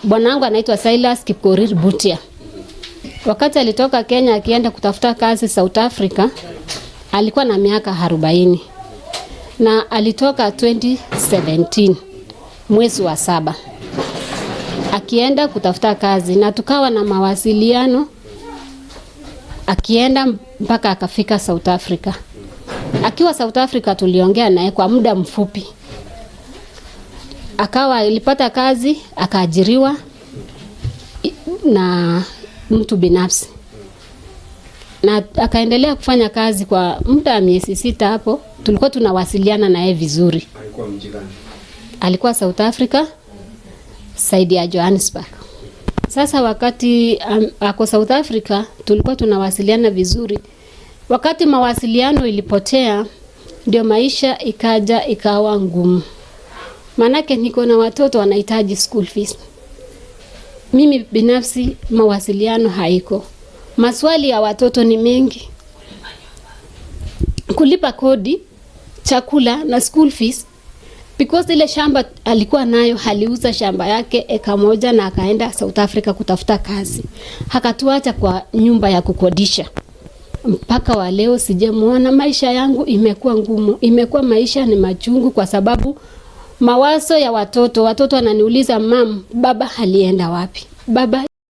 bwanangu anaitwa Silas Kipkorir Butia. Wakati alitoka Kenya akienda kutafuta kazi South Africa, alikuwa na miaka 40. Na alitoka 2017 mwezi wa 7. Akienda kutafuta kazi na tukawa na mawasiliano, akienda mpaka akafika South Africa. Akiwa South Africa tuliongea naye kwa muda mfupi. Ilipata kazi, akaajiriwa na mtu binafsi. Na akaendelea kufanya kazi kwa muda wa miezi 6 hapo. Tulikuwa tunawasiliana naye vizuri. Alikuwa mji gani? Alikuwa South Africa, side ya Johannesburg. Sasa wakati ako South Africa tulikuwa tunawasiliana vizuri. Wakati mawasiliano ilipotea, ndio maisha ikawa ngumu. Manake niko na watoto wanahitaji school fees. Mimi binafsi mawasiliano haiko. Maswali ya watoto ni mengi. Kulipa kodi, chakula na school fees. Because ile shamba alikuwa nayo, aliuza shamba yake eka moja na akaenda South Africa kutafuta kazi. Hakatuacha kwa nyumba ya kukodisha. Mpaka wa leo sijamuona. Maisha yangu imekuwa ngumu. Imekuwa maisha ni machungu kwa sababu mawazo ya watoto wananiuliza, baba alienda wapi? Baba